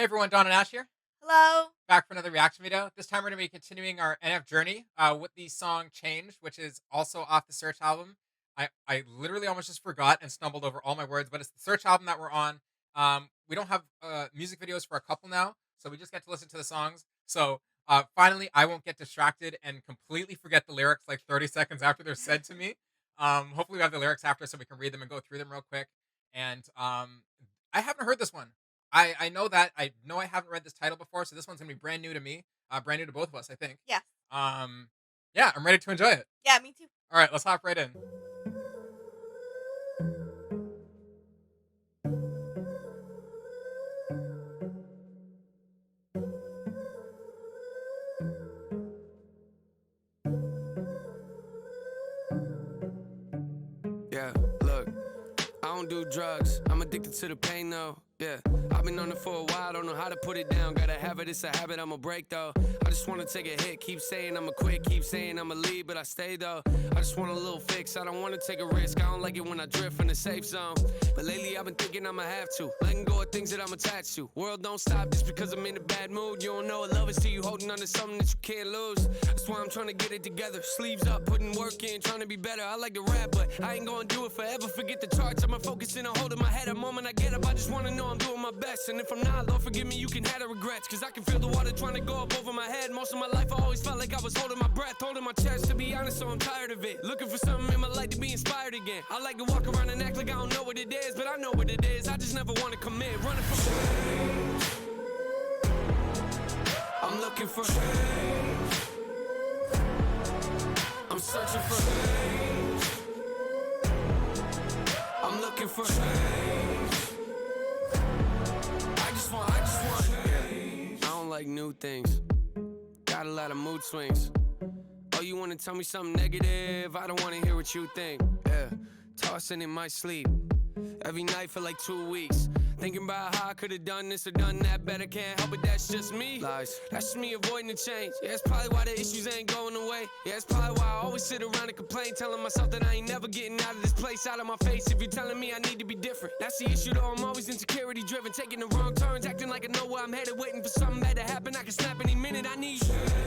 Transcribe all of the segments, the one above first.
Hey everyone, Don and Ash here, Hello. back for another reaction video. This time we're going to be continuing our NF journey with the song Change, which is also off the Search album. I literally almost just forgot and stumbled over all my words, but it's the Search album that we're on. We don't have music videos for a couple now, so we just get to listen to the songs. So finally, I won't get distracted and completely forget the lyrics like 30 seconds after they're said to me. Hopefully, we have the lyrics after so we can read them and go through them real quick. And I haven't heard this one. I know that I haven't read this title before, so this one's gonna be brand new to me, brand new to both of us, I think. Yes. Um, yeah, I'm ready to enjoy it. Yeah, me too. All right, let's hop right in. Yeah, look, I don't do drugs. I'm addicted to the pain though. Yeah, I've been on it for a while, don't know how to put it down. Gotta have it, it's a habit, I'ma break though. I just wanna take a hit, keep saying I'ma quit, keep saying I'ma leave, but I stay though. I just want a little fix, I don't wanna take a risk. I don't like it when I drift in the safe zone. But lately I've been thinking I'ma have to, letting go of things that I'm attached to. World don't stop just because I'm in a bad mood. You don't know what love is till you holding on to something that you can't lose. That's why I'm trying to get it together, sleeves up, putting work in, trying to be better. I like to rap, but I ain't gonna do it forever. Forget the charts, I'ma focus in on holding my head. A moment I get up, I just wanna know I'm doing my best. And if I'm not, Lord forgive me, you can have the regrets. Cause I can feel the water trying to go up over my head. Most of my life I always felt like I was holding my breath, holding my chest. To be honest, so I'm tired of it. Looking for something in my life to be inspired again. I like to walk around and act like I don't know what it is, but I know what it is. I just never wanna commit. Running from change. I'm looking for change. I'm searching for change. I'm looking for change. I just want change. I don't like new things. Got a lot of mood swings. Oh, you wanna tell me something negative? I don't wanna hear what you think. Yeah, tossing in my sleep. Every night for like 2 weeks. Thinking about how I could've done this or done that better. Can't help it, that's just me. Lies. That's just me avoiding the change. Yeah, that's probably why the issues ain't going away. Yeah, that's probably why I always sit around and complain, telling myself that I ain't never getting out of this place, out of my face. If you're telling me I need to be different, that's the issue though. I'm always insecurity driven, taking the wrong turns, acting like I know where I'm headed, waiting for something bad to happen. I can snap any minute I need.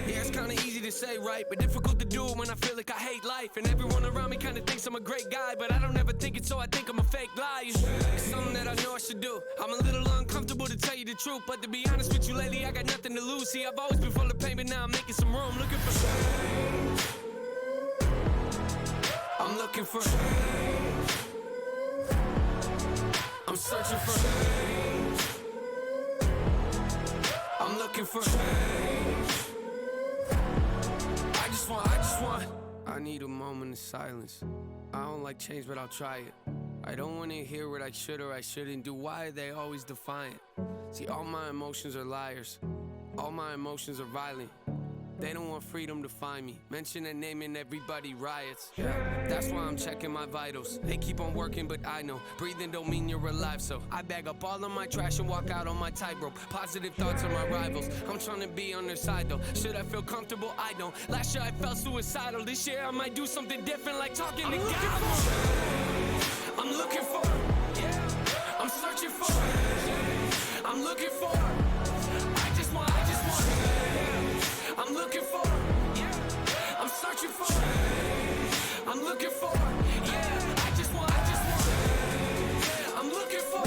Yeah, it's kinda easy to say, right? But difficult to do when I feel like I hate life. And everyone around me kinda thinks I'm a great guy, but I don't ever think it, so I think I'm a fake liar. It's something that I know I should do. I'm a little uncomfortable to tell you the truth, but to be honest with you lately, I got nothing to lose. See, I've always been full of pain, but now I'm making some room, looking for change. I'm looking for change. I'm searching for change. I'm looking for change. I need a moment of silence. I don't like change, but I'll try it. I don't want to hear what I should or I shouldn't do. Why are they always defiant? See, all my emotions are liars. All my emotions are violent. They don't want freedom to find me. Mention a name and everybody riots. Yeah, that's why I'm checking my vitals. They keep on working, but I know breathing don't mean you're alive. So I bag up all of my trash and walk out on my tightrope. Positive thoughts on my rivals. I'm trying to be on their side though. Should I feel comfortable? I don't. Last year I felt suicidal. This year I might do something different, like talking to God. I'm looking for. Yeah. I'm searching for. I'm looking for. I just want. I'm looking for, yeah. I'm searching for, I'm looking for, yeah. I just want, I'm looking for,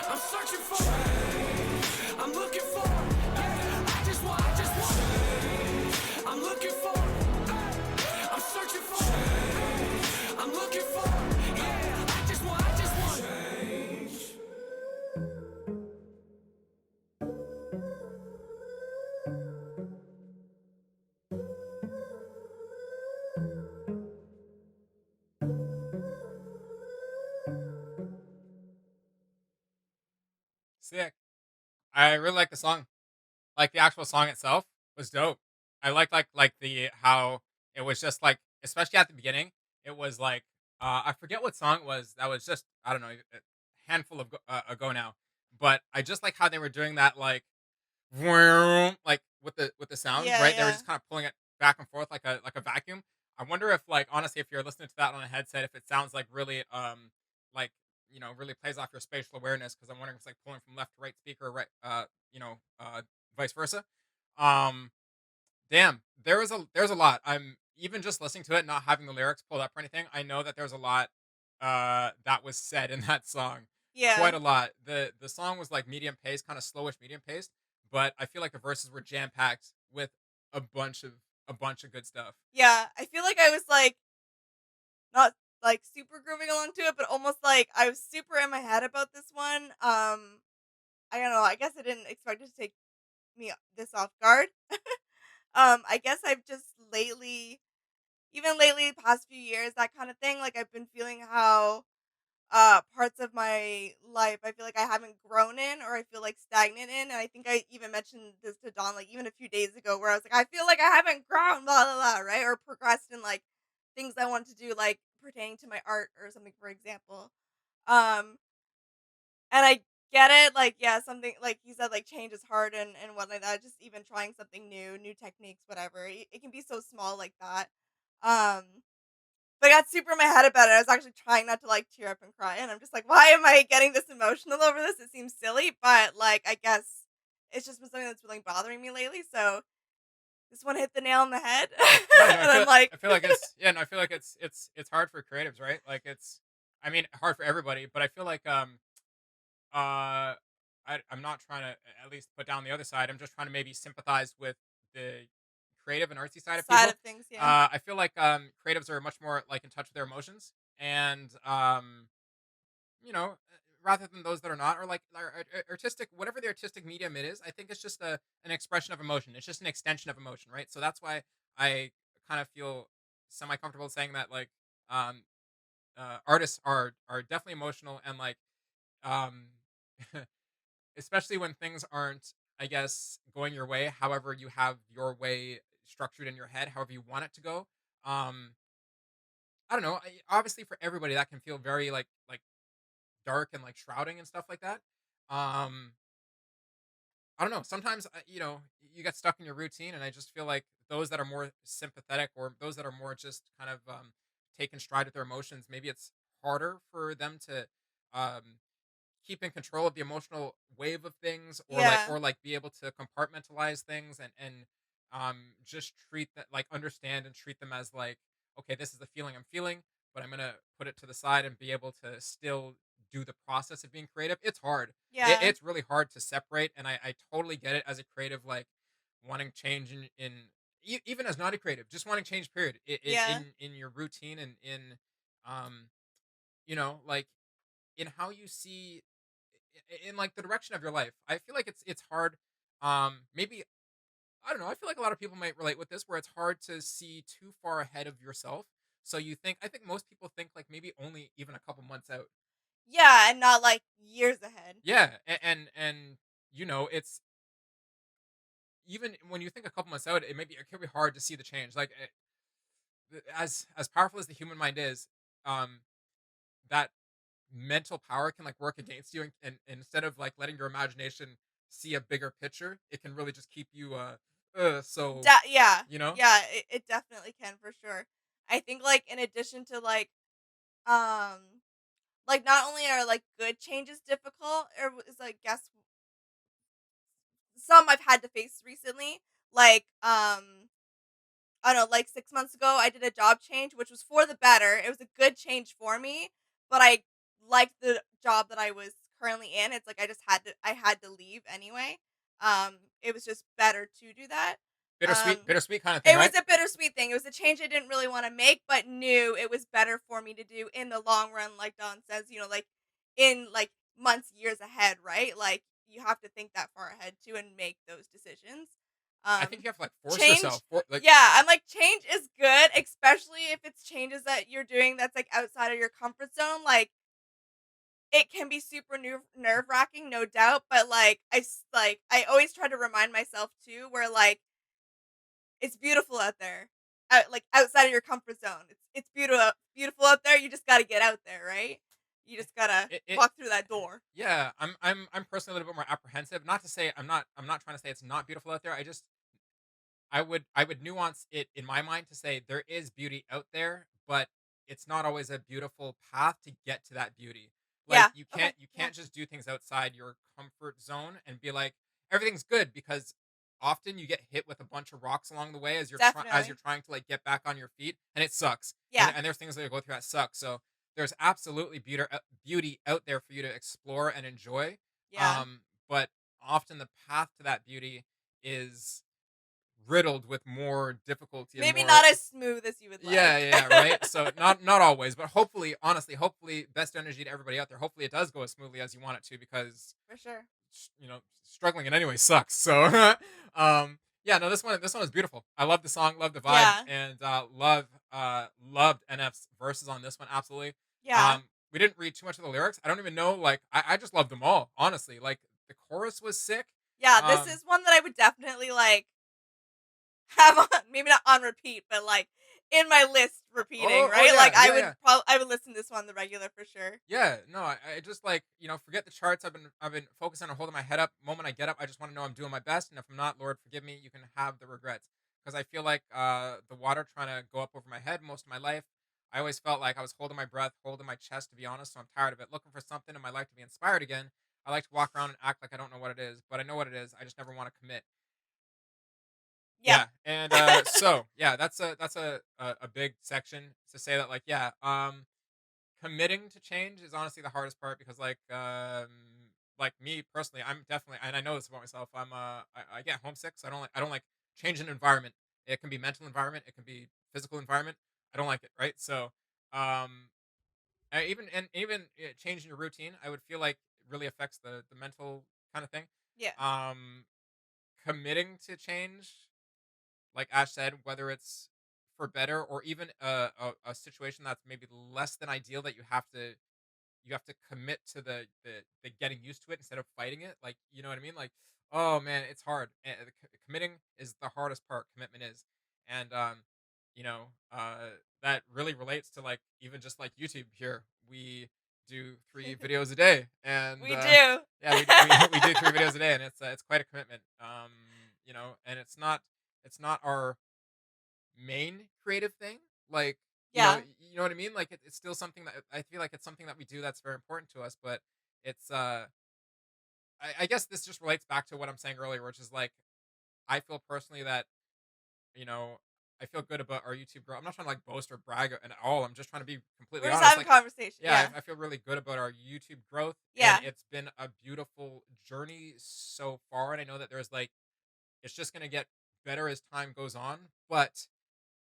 I'm searching for, I'm looking for, yeah. I just want, I'm looking for, I'm searching for, I'm looking for, yeah. I just want change. Sick. I really like the song. Like the actual song itself was dope. I like the how it was just like, especially at the beginning, it was like I forget what song it was. That was just, I don't know, a handful of ago now. But I just like how they were doing that, like vroom, like with the sound, Yeah, right? They were yeah. just kind of pulling it back and forth like a vacuum. I wonder if, like, honestly, if you're listening to that on a headset, if it sounds like really like really plays off your spatial awareness because I'm wondering if it's like pulling from left to right speaker, right, vice versa. Um, Damn, there's a lot. I'm even just listening to it, not having the lyrics pulled up or anything. I know that there's a lot that was said in that song. Yeah. Quite a lot. The song was like medium paced, kind of slowish medium paced, but I feel like the verses were jam packed with a bunch of a bunch of good stuff. Yeah. I feel like I was like not like super grooving along to it, but almost like I was super in my head about this one. I don't know. I guess I didn't expect it to take me this off guard. I guess I've just lately, even lately, the past few years, that kind of thing. Like I've been feeling how parts of my life I feel like I haven't grown in or I feel like stagnant in. And I think I even mentioned this to Don like even a few days ago where I was like, I feel like I haven't grown, blah blah blah, right? Or progressed in like things I want to do, like pertaining to my art or something, for example. Um and I get it, like, yeah, something like you said, like change is hard and what like that. Just even trying something new, new techniques, whatever. It can be so small like that. Um but I got super in my head about it. I was actually trying not to like tear up and cry, and I'm just like, why am I getting this emotional over this? It seems silly, but like I guess it's just been something that's really bothering me lately. So this one hit the nail on the head, Yeah, no, and I'm like, I feel like it's yeah, no, I feel like it's hard for creatives, right? Like it's I mean, hard for everybody, but I feel like I'm not trying to at least put down the other side. I'm just trying to maybe sympathize with the creative and artsy side of side people. of things, yeah, I feel like creatives are much more like in touch with their emotions, and rather than those that are not, or like artistic, whatever the artistic medium it is, I think it's just an expression of emotion. It's just an extension of emotion, right? So that's why I kind of feel semi comfortable saying that like um, artists are definitely emotional and like um, especially when things aren't, I guess, going your way. However, you have your way structured in your head, however you want it to go. Um, I don't know. Obviously, for everybody, that can feel very like dark and like shrouding and stuff like that. Um, I don't know. Sometimes you get stuck in your routine, and I just feel like those that are more sympathetic or those that are more just kind of take in stride with their emotions, maybe it's harder for them to um, keep in control of the emotional wave of things, yeah, or like be able to compartmentalize things and just treat that, like, understand and treet them as like, okay, this is the feeling I'm feeling, but I'm gonna put it to the side and be able to still do the process of being creative. It's hard. yeah, It's really hard to separate, and I totally get it as a creative, like wanting change even as not a creative, just wanting change period yeah, in your routine and in um like in how you see in like the direction of your life. I feel like it's hard. Maybe I don't know. I feel like a lot of people might relate with this, where it's hard to see too far ahead of yourself. So you think I think most people think like maybe only even a couple months out. yeah, and not like years ahead. Yeah, and it's even when you think a couple months out, it can be hard to see the change. Like as powerful as the human mind is, um, that mental power can like work against you, and instead of like letting your imagination see a bigger picture, it can really just keep you so Yeah, you know yeah, it definitely can for sure. I think like in addition to um like not only are like good changes difficult, or is like guess some I've had to face recently. Like I don't know, like 6 months ago I did a job change which was for the better. It was a good change for me, but I liked the job that I was currently in. It's like I had to leave anyway. It was just better to do that. Um bittersweet kind of thing, it was right? a bittersweet thing. It was a change I didn't really want to make, but knew it was better for me to do in the long run, like Don says, like in like months, years ahead, right? Like you have to think that far ahead too and make those decisions. I think Um you have to like force change yourself for like yeah, I'm like change is good, especially if it's changes that you're doing that's like outside of your comfort zone. Like it can be super nerve wracking, no doubt, but like like I always try to remind myself too, where like it's beautiful out there. Like outside of your comfort zone. It's beautiful out there. You just got to get out there, right? You just got to it walk through that door. yeah, I'm personally a little bit more apprehensive. Not to say I'm not trying to say it's not beautiful out there. I would nuance it in my mind to say there is beauty out there, but it's not always a beautiful path to get to that beauty. Like Yeah. Okay. you Yeah. can't just do things outside your comfort zone and be like everything's good because often you get hit with a bunch of rocks along the way as you're Definitely. trying to like get back on your feet and it sucks. Yeah. And there's things that you go through that suck. So there's absolutely beauty out there for you to explore and enjoy. Yeah. Um, but often the path to that beauty is riddled with more difficulty and Maybe more. not as smooth as you would Yeah, like. yeah, yeah, right. So not always, but hopefully, honestly, hopefully, best energy to everybody out there. Hopefully, it does go as smoothly as you want it to, because For sure. struggling in any way sucks. So, yeah, no, this one is beautiful. I love the song, love the vibe, Yeah. and loved NF's verses on this one. Absolutely. Yeah. We didn't read too much of the lyrics. I don't even know. Like, I just loved them all. Honestly, like the chorus was sick. Yeah, this Um, is one that I would definitely like have on, maybe not on repeat, but like in my list repeating, oh right? yeah, Like yeah, yeah. I would listen to this one the regular for sure. Yeah, no, I just like forget the charts. I've been focusing on holding my head up. The moment I get up, I just want to know I'm doing my best, and if I'm not, Lord forgive me. You can have the regrets, because I feel like the water trying to go up over my head most of my life. I always felt like I was holding my breath, holding my chest. To be honest, so I'm tired of it. Looking for something in my life to be inspired again. I like to walk around and act like I don't know what it is, but I know what it is. I just never want to commit. Yep. Yeah, and so yeah, that's a big section to say that, like, yeah, committing to change is honestly the hardest part, because like me personally, I'm definitely, and I know this about myself, I get homesick, so I don't like changing environment. It can be mental environment, it can be physical environment. I don't like it, right? So um even changing your routine, I would feel like it really affects the mental kind of thing. Yeah. um Committing to change, like Ash said, whether it's for better or even a situation that's maybe less than ideal, that you have to commit to the getting used to it instead of fighting it. Like, you know what I mean? Like, oh man, it's hard. And committing is the hardest part. Commitment is, and you know, that really relates to, like, even just like YouTube here. We do 3 videos a day, and We do. yeah, we do 3 videos a day, and it's quite a commitment. And it's not our main creative thing. Like, Yeah. you know what I mean? Like, it's still something that I feel like it's something that we do that's very important to us. But it's I guess this just relates back to what I'm saying earlier, which is like, I feel personally that you know I feel good about our YouTube growth. I'm not trying to like boast or brag at all. I'm just trying to be completely We're just honest. having Like, conversation. yeah, Yeah. I feel really good about our YouTube growth, and Yeah. it's been a beautiful journey so far. And I know that there's like, it's just gonna get better as time goes on. But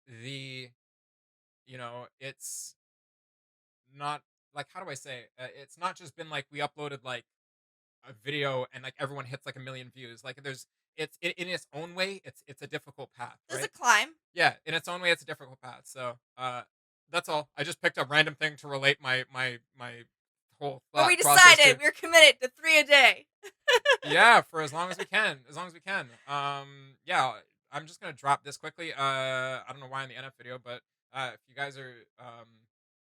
the it's not, like, how do I say, it's not just been like we uploaded like a video and like everyone hits like a million views. Like, in its own way, it's a difficult path, There's a right? climb. Yeah, in its own way, it's a difficult path. So that's all. I just picked a random thing to relate my whole But thought we process decided to. we're committed to 3 a day. Yeah, for as long as we can, as long as we can. Yeah, I'm just gonna drop this quickly. I don't know why in the NF video, but if you guys are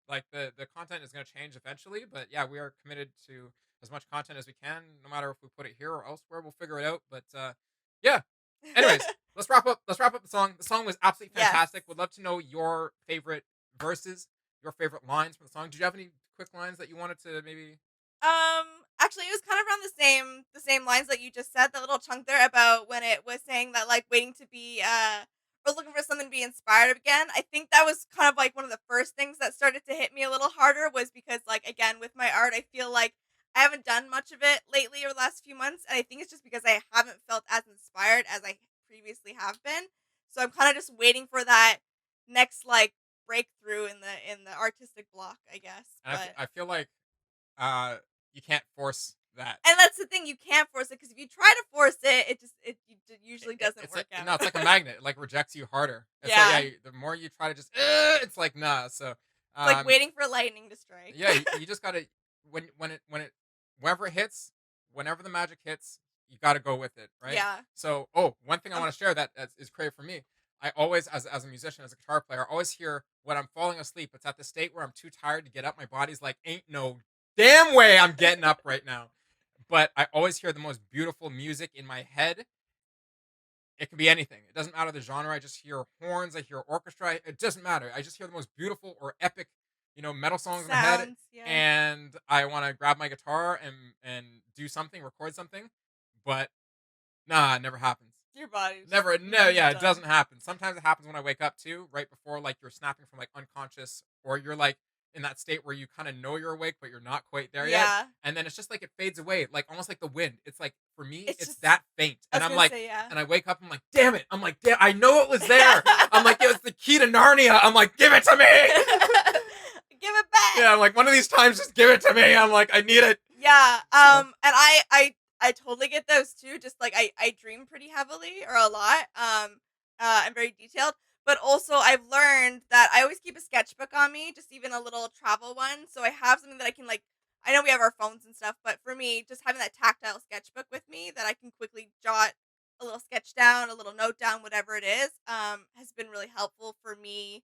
like, the content is gonna change eventually, but yeah, we are committed to as much content as we can, no matter if we put it here or elsewhere. We'll figure it out. But yeah. Anyways, let's wrap up. Let's wrap up the song. The song was absolutely Yes. fantastic. Would love to know your favorite verses, your favorite lines from the song. Did you have any quick lines that you wanted to maybe? Actually, it was kind of around the same lines that you just said. That little chunk there about when it was saying that like waiting to be or looking for something to be inspired again. I think that was kind of like one of the first things that started to hit me a little harder, was because like again with my art, I feel like I haven't done much of it lately or the last few months, and I think it's just because I haven't felt as inspired as I previously have been. So I'm kind of just waiting for that next like breakthrough in the artistic block, I guess. And But I feel like uh you can't force that. and that's the thing, you can't force it, because if you try to force it, it usually doesn't It's work like, out. no, it's like a magnet. It like rejects you harder. It's like, yeah, Yeah, the more you try to just, it's like, nah. So, it's like um, waiting for lightning to strike. yeah, you just gotta, whenever it hits, whenever the magic hits, you gotta go with it, right? Yeah. So, oh, one thing I Um, want to share that is great for me. I always, as a musician, as a guitar player, always hear when I'm falling asleep. It's at the state where I'm too tired to get up. My body's like, ain't no damn way I'm getting up right now. But I always hear the most beautiful music in my head. It can be anything. It doesn't matter the genre. I just hear horns. I hear orchestra. It doesn't matter. I just hear the most beautiful or epic metal songs in my head, Sounds, yeah. and I want to grab my guitar and do something, record something, but nah, it never happens. Your body's just Never, no, yeah, it done. doesn't happen. Sometimes it happens when I wake up too, right before like you're snapping from like unconscious, or you're like in that state where you kind of know you're awake, but you're not quite there yet. Yeah. And then it's just like it fades away, like almost like the wind. It's like for me, It's it's just that faint. I And was I'm gonna like, say, yeah. and I wake up, I'm like, damn it. I'm like, damn, I know it was there. I'm like, it was the key to Narnia. I'm like, give it to me. Give it back. Yeah, I'm like, one of these times, just give it to me. I'm like, I need it. Yeah. So- And I totally get those too. Just like I dream pretty heavily or a lot. I'm very detailed. But also I've learned that I always keep a sketchbook on me, just even a little travel one. So I have something that I can like I know we have our phones and stuff, but for me, just having that tactile sketchbook with me that I can quickly jot a little sketch down, a little note down, whatever it is, has been really helpful for me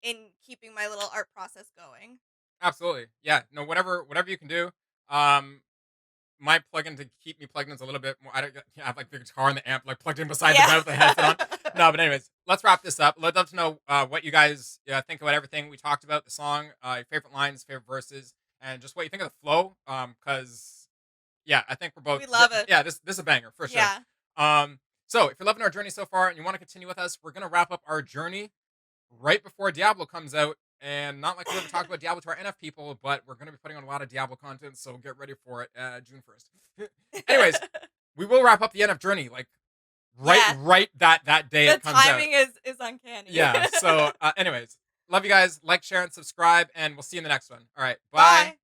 in keeping my little art process going. Absolutely. Yeah. No, whatever you can do. Um, my plugin to keep me plugged in is a little bit more. I don't have like the guitar and the amp like plugged in beside the bed with the headset on. No, but anyways, let's wrap this up. Let's love to know what you guys think about everything we talked about, the song, your favorite lines, favorite verses, and just what you think of the flow. Because yeah, I think we're both We love it. yeah, this is a banger for sure. Yeah. So if you're loving our journey so far and you want to continue with us, we're gonna wrap up our journey right before Diablo comes out. And not like we ever talked about Diablo to our NF people, but we're going to be putting on a lot of Diablo content, so get ready for it June 1st. Anyways, we will wrap up the NF journey like Yeah. right that day The it comes out. timing is uncanny. Yeah. So anyways, love you guys. Like, share, and subscribe, and we'll see you in the next one. All right. Bye. Bye.